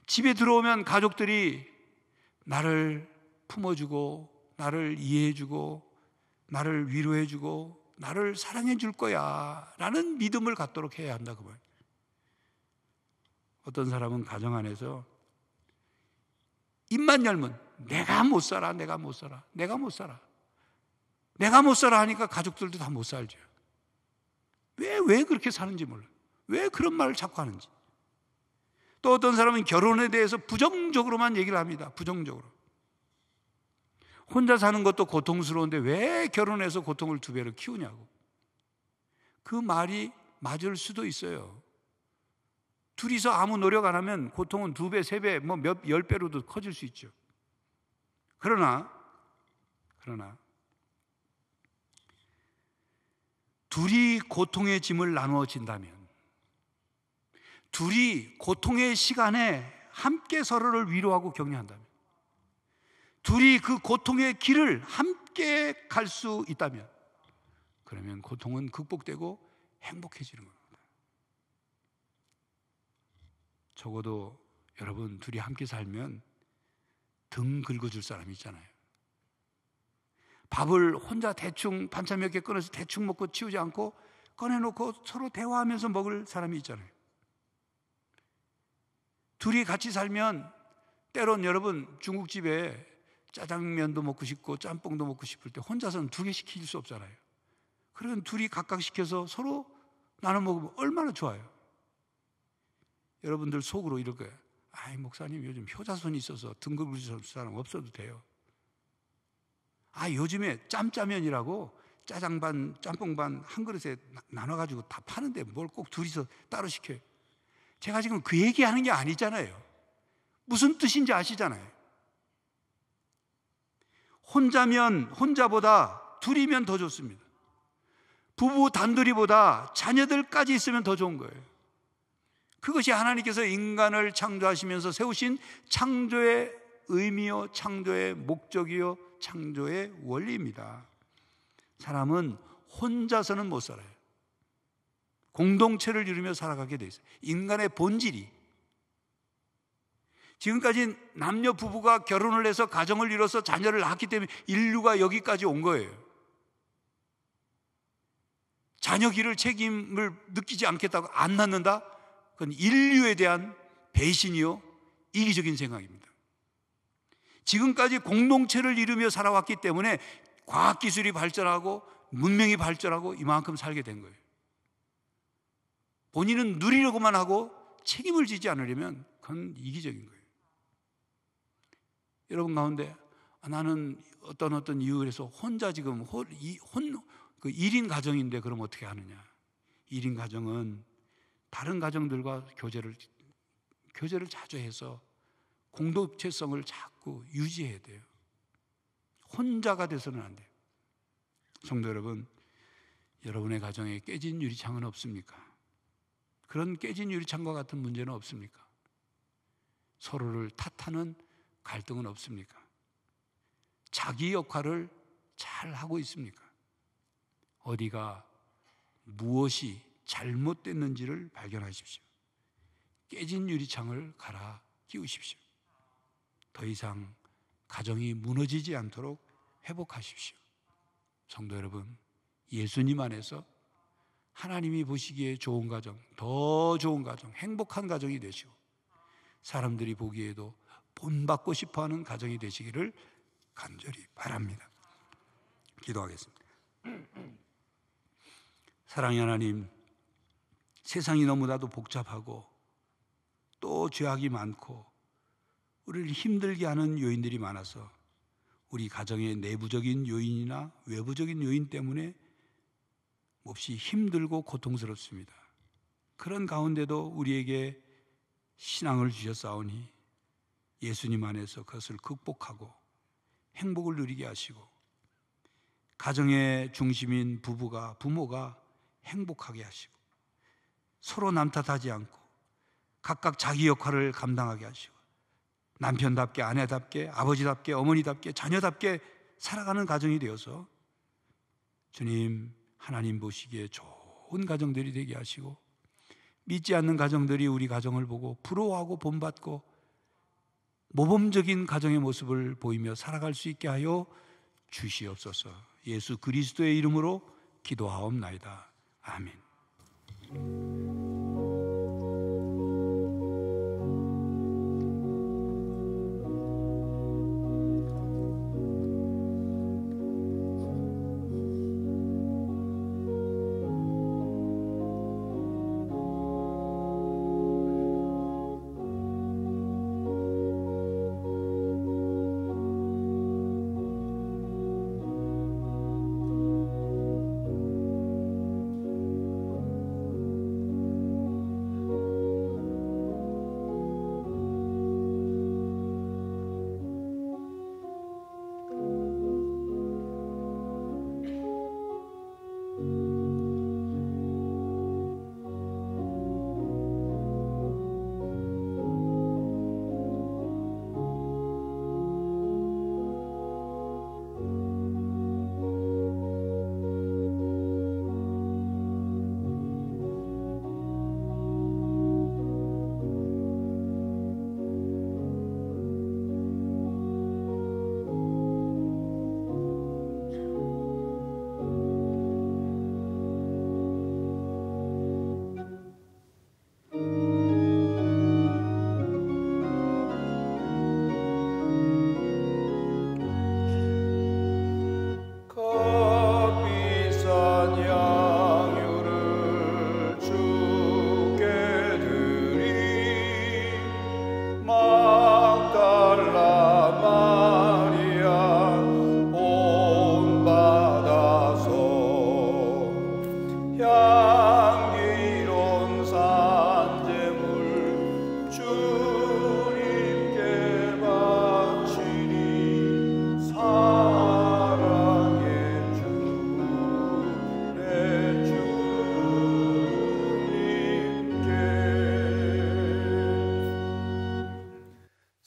집에 들어오면 가족들이 나를 품어주고 나를 이해해주고 나를 위로해주고 나를 사랑해줄 거야 라는 믿음을 갖도록 해야 한다, 그 말. 어떤 사람은 가정 안에서 입만 열면 내가 못 살아, 내가 못 살아, 내가 못 살아, 내가 못 살아 하니까 가족들도 다 못 살죠. 왜 그렇게 사는지 몰라. 왜 그런 말을 자꾸 하는지. 또 어떤 사람은 결혼에 대해서 부정적으로만 얘기를 합니다. 부정적으로. 혼자 사는 것도 고통스러운데 왜 결혼해서 고통을 2배로 키우냐고. 그 말이 맞을 수도 있어요. 둘이서 아무 노력 안 하면 고통은 2배, 3배, 뭐 10배로도 커질 수 있죠. 그러나 둘이 고통의 짐을 나누어진다면, 둘이 고통의 시간에 함께 서로를 위로하고 격려한다면, 둘이 그 고통의 길을 함께 갈 수 있다면, 그러면 고통은 극복되고 행복해지는 겁니다. 적어도 여러분, 둘이 함께 살면 등 긁어줄 사람이 있잖아요. 밥을 혼자 대충 반찬 몇 개 꺼내서 대충 먹고 치우지 않고 꺼내놓고 서로 대화하면서 먹을 사람이 있잖아요. 둘이 같이 살면 때론 여러분, 중국집에 짜장면도 먹고 싶고 짬뽕도 먹고 싶을 때 혼자서는 2개 시킬 수 없잖아요. 그러면 둘이 각각 시켜서 서로 나눠 먹으면 얼마나 좋아요. 여러분들 속으로 이럴 거예요. 아이, 목사님 요즘 효자손이 있어서 등급을 줄 사람 없어도 돼요. 요즘에 짬짜면이라고 짜장 반 짬뽕 반 한 그릇에 나눠가지고 다 파는데 뭘 꼭 둘이서 따로 시켜요. 제가 지금 그 얘기하는 게 아니잖아요. 무슨 뜻인지 아시잖아요. 혼자보다 둘이면 더 좋습니다. 부부 단둘이보다 자녀들까지 있으면 더 좋은 거예요. 그것이 하나님께서 인간을 창조하시면서 세우신 창조의 의미요, 창조의 목적이요, 창조의 원리입니다. 사람은 혼자서는 못 살아요. 공동체를 이루며 살아가게 돼 있어요. 인간의 본질이. 지금까지 남녀 부부가 결혼을 해서 가정을 이뤄서 자녀를 낳았기 때문에 인류가 여기까지 온 거예요. 자녀 기를 책임을 느끼지 않겠다고 안 낳는다? 그건 인류에 대한 배신이요, 이기적인 생각입니다. 지금까지 공동체를 이루며 살아왔기 때문에 과학기술이 발전하고 문명이 발전하고 이만큼 살게 된 거예요. 본인은 누리려고만 하고 책임을 지지 않으려면 그건 이기적인 거예요. 여러분 가운데 나는 어떤 이유에서 혼자 지금 1인 가정인데 그럼 어떻게 하느냐. 1인 가정은 다른 가정들과 교제를 자주 해서 공동체성을 자꾸 유지해야 돼요. 혼자가 돼서는 안 돼요. 성도 여러분, 여러분의 가정에 깨진 유리창은 없습니까? 그런 깨진 유리창과 같은 문제는 없습니까? 서로를 탓하는 갈등은 없습니까? 자기 역할을 잘 하고 있습니까? 어디가 무엇이 잘못됐는지를 발견하십시오. 깨진 유리창을 갈아 끼우십시오. 더 이상 가정이 무너지지 않도록 회복하십시오. 성도 여러분, 예수님 안에서 하나님이 보시기에 좋은 가정, 더 좋은 가정, 행복한 가정이 되시고 사람들이 보기에도 본받고 싶어하는 가정이 되시기를 간절히 바랍니다. 기도하겠습니다. 사랑의 하나님, 세상이 너무나도 복잡하고 또 죄악이 많고 우리를 힘들게 하는 요인들이 많아서 우리 가정의 내부적인 요인이나 외부적인 요인 때문에 몹시 힘들고 고통스럽습니다. 그런 가운데도 우리에게 신앙을 주셨사오니 예수님 안에서 그것을 극복하고 행복을 누리게 하시고 가정의 중심인 부모가 행복하게 하시고 서로 남탓하지 않고 각각 자기 역할을 감당하게 하시고 남편답게 아내답게 아버지답게 어머니답게 자녀답게 살아가는 가정이 되어서 주님 하나님 보시기에 좋은 가정들이 되게 하시고 믿지 않는 가정들이 우리 가정을 보고 부러워하고 본받고 모범적인 가정의 모습을 보이며 살아갈 수 있게 하여 주시옵소서. 예수 그리스도의 이름으로 기도하옵나이다. 아멘.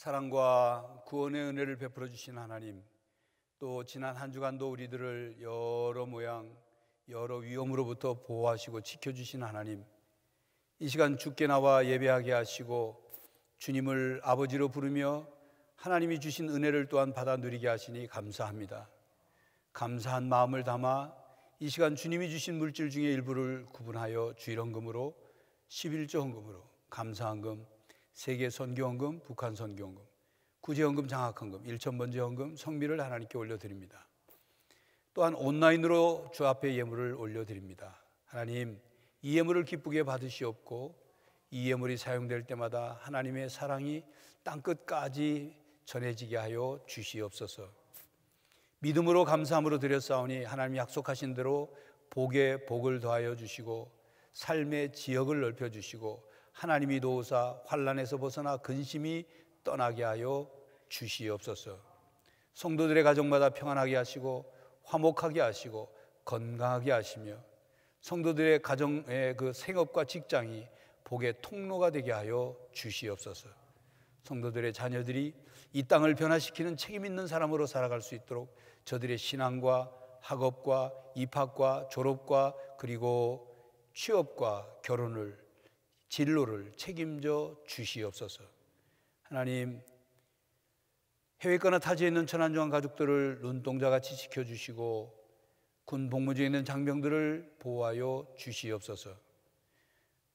사랑과 구원의 은혜를 베풀어 주신 하나님, 또 지난 한 주간도 우리들을 여러 모양 여러 위험으로부터 보호하시고 지켜주신 하나님, 이 시간 주께 나와 예배하게 하시고 주님을 아버지로 부르며 하나님이 주신 은혜를 또한 받아 누리게 하시니 감사합니다. 감사한 마음을 담아 이 시간 주님이 주신 물질 중에 일부를 구분하여 주일헌금으로 11조 헌금으로 감사헌금, 세계 선교헌금, 북한 선교헌금, 구제헌금, 장학헌금, 1,000번째 헌금, 성미를 하나님께 올려드립니다. 또한 온라인으로 주 앞에 예물을 올려드립니다. 하나님, 이 예물을 기쁘게 받으시옵고 이 예물이 사용될 때마다 하나님의 사랑이 땅끝까지 전해지게 하여 주시옵소서. 믿음으로 감사함으로 드렸사오니 하나님이 약속하신 대로 복에 복을 더하여 주시고 삶의 지역을 넓혀주시고 하나님이 도우사 환난에서 벗어나 근심이 떠나게 하여 주시옵소서. 성도들의 가정마다 평안하게 하시고 화목하게 하시고 건강하게 하시며 성도들의 가정의 그 생업과 직장이 복의 통로가 되게 하여 주시옵소서. 성도들의 자녀들이 이 땅을 변화시키는 책임 있는 사람으로 살아갈 수 있도록 저들의 신앙과 학업과 입학과 졸업과 그리고 취업과 결혼을 진로를 책임져 주시옵소서. 하나님, 해외 있거나 타지에 있는 천안중앙 가족들을 눈동자같이 지켜주시고 군 복무 중에 있는 장병들을 보호하여 주시옵소서.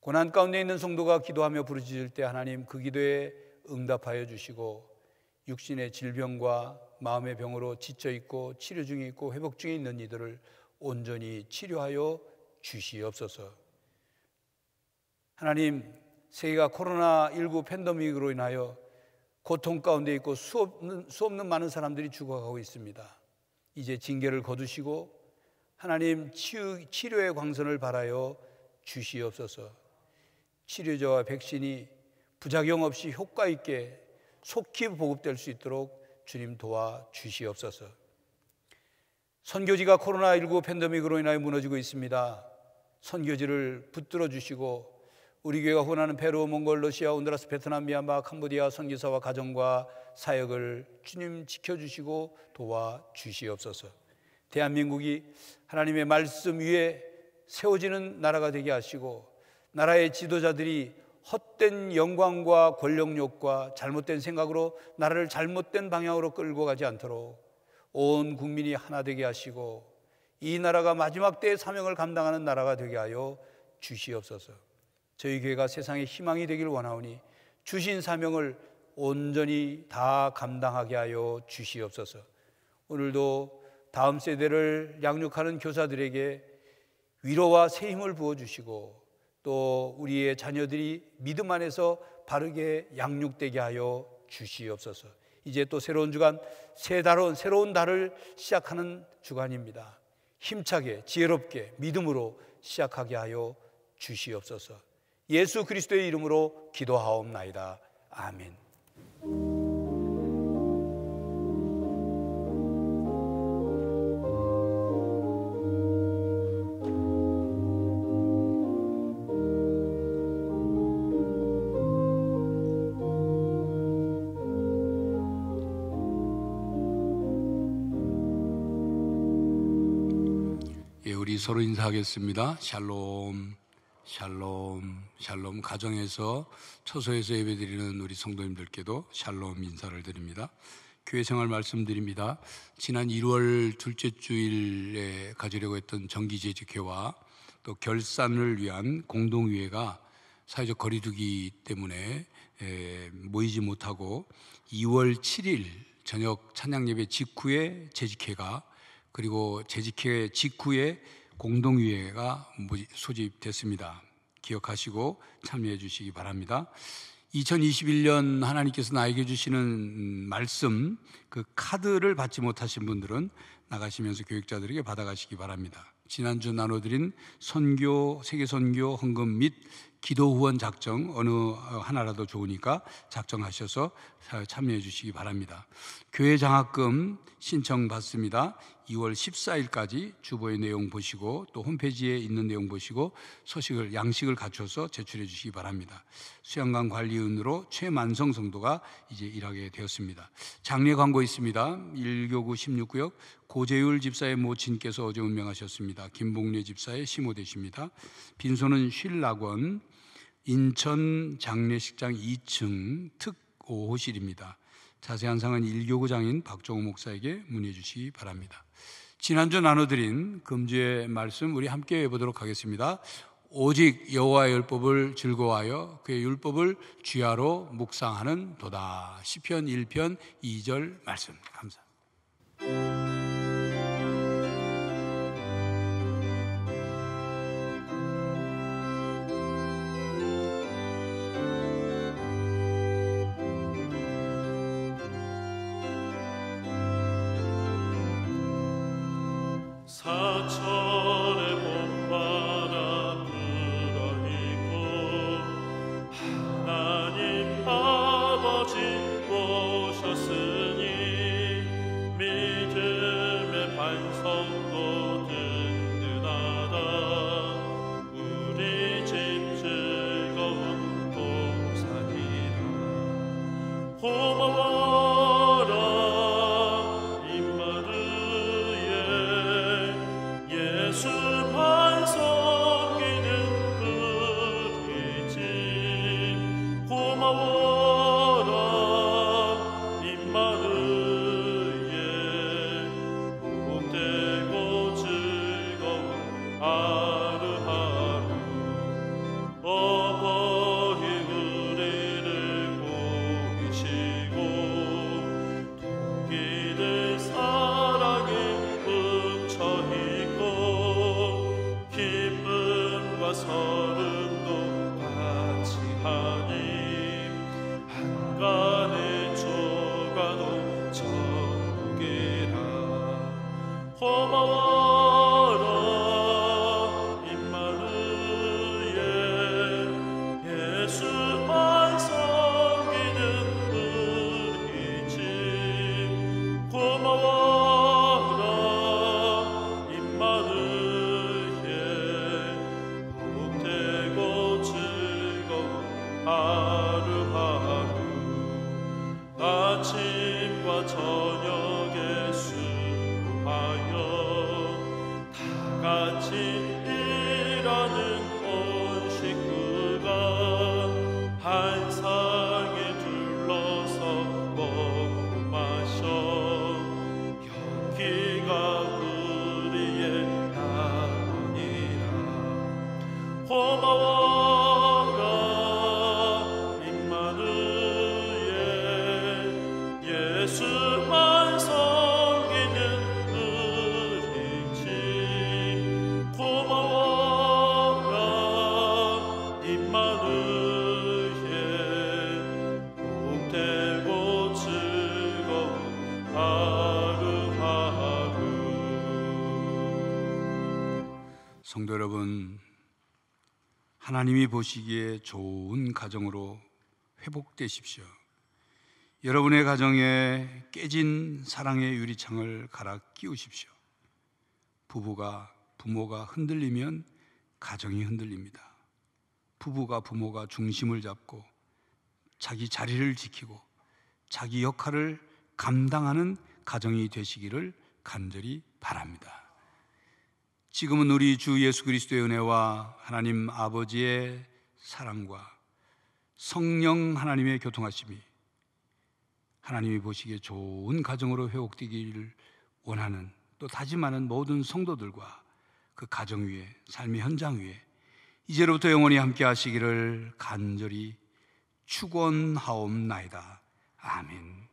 고난 가운데 있는 성도가 기도하며 부르짖을 때 하나님 그 기도에 응답하여 주시고 육신의 질병과 마음의 병으로 지쳐있고 치료 중에 있고 회복 중에 있는 이들을 온전히 치료하여 주시옵소서. 하나님, 세계가 코로나19 팬데믹으로 인하여 고통 가운데 있고 수 없는 많은 사람들이 죽어가고 있습니다. 이제 징계를 거두시고 하나님 치료의 광선을 발하여 주시옵소서. 치료제와 백신이 부작용 없이 효과 있게 속히 보급될 수 있도록 주님 도와주시옵소서. 선교지가 코로나19 팬데믹으로 인하여 무너지고 있습니다. 선교지를 붙들어 주시고 우리 교회가 후원하는 페루, 몽골, 러시아, 온두라스, 베트남, 미얀마, 캄보디아 선교사와 가정과 사역을 주님 지켜주시고 도와주시옵소서. 대한민국이 하나님의 말씀 위에 세워지는 나라가 되게 하시고 나라의 지도자들이 헛된 영광과 권력욕과 잘못된 생각으로 나라를 잘못된 방향으로 끌고 가지 않도록 온 국민이 하나 되게 하시고 이 나라가 마지막 때의 사명을 감당하는 나라가 되게 하여 주시옵소서. 저희 교회가 세상의 희망이 되길 원하오니 주신 사명을 온전히 다 감당하게 하여 주시옵소서. 오늘도 다음 세대를 양육하는 교사들에게 위로와 새 힘을 부어주시고 또 우리의 자녀들이 믿음 안에서 바르게 양육되게 하여 주시옵소서. 이제 또 새로운 주간, 새로운 달을 시작하는 주간입니다. 힘차게 지혜롭게 믿음으로 시작하게 하여 주시옵소서. 예수 그리스도의 이름으로 기도하옵나이다. 아멘. 우리 서로 인사하겠습니다. 샬롬, 샬롬, 샬롬. 가정에서 처소에서 예배드리는 우리 성도님들께도 샬롬 인사를 드립니다. 교회 생활 말씀드립니다. 지난 1월 둘째 주일에 가지려고 했던 정기재직회와 또 결산을 위한 공동위회가 사회적 거리두기 때문에 모이지 못하고 2월 7일 저녁 찬양예배 직후에 재직회가 그리고 재직회 직후에 공동위회가 소집됐습니다. 기억하시고 참여해 주시기 바랍니다. 2021년 하나님께서 나에게 주시는 말씀, 그 카드를 받지 못하신 분들은 나가시면서 교육자들에게 받아가시기 바랍니다. 지난주 나눠드린 선교, 세계선교 헌금 및 기도 후원 작정 어느 하나라도 좋으니까 작정하셔서 참여해 주시기 바랍니다. 교회 장학금 신청 받습니다. 2월 14일까지 주보의 내용 보시고 또 홈페이지에 있는 내용 보시고 양식을 갖춰서 제출해 주시기 바랍니다. 수양관 관리인으로 최만성 성도가 이제 일하게 되었습니다. 장례 광고 있습니다. 1교구 16구역 고재율 집사의 모친께서 어제 운명하셨습니다. 김봉래 집사의 시모되십니다. 빈소는 쉴락원 인천 장례식장 2층 특 5호실입니다. 자세한 사항은 1교구 장인 박종호 목사에게 문의해 주시기 바랍니다. 지난주 나눠드린 금주의 말씀 우리 함께 해보도록 하겠습니다. 오직 여호와의 율법을 즐거워하여 그의 율법을 주야로 묵상하는 도다. 시편 1편 2절 말씀. 감사합니다. 사천의 봄바람 고마워라 임마누엘 예수만 섬기는 우리 집 고마워라 임마누엘 복되고 즐거운 하루하루 아침과 저녁에 수고하여 다 같이 일하는 온 식구가 한 상에 둘러서 먹고 마셔 연기가 우리의 야원이라 고마워라 임마누엘 예수만 섬기는 우리 집 고마워라 임마누엘 복되고 즐거운 하루하루. 성도 여러분, 하나님이 보시기에 좋은 가정으로 회복되십시오. 여러분의 가정에 깨진 사랑의 유리창을 갈아 끼우십시오. 부모가 흔들리면 가정이 흔들립니다. 부모가 중심을 잡고 자기 자리를 지키고 자기 역할을 감당하는 가정이 되시기를 간절히 바랍니다. 지금은 우리 주 예수 그리스도의 은혜와 하나님 아버지의 사랑과 성령 하나님의 교통하심이 하나님이 보시기에 좋은 가정으로 회복되기를 원하는 또 다짐하는 모든 성도들과 그 가정 위에 삶의 현장 위에 이제로부터 영원히 함께 하시기를 간절히 축원하옵나이다. 아멘.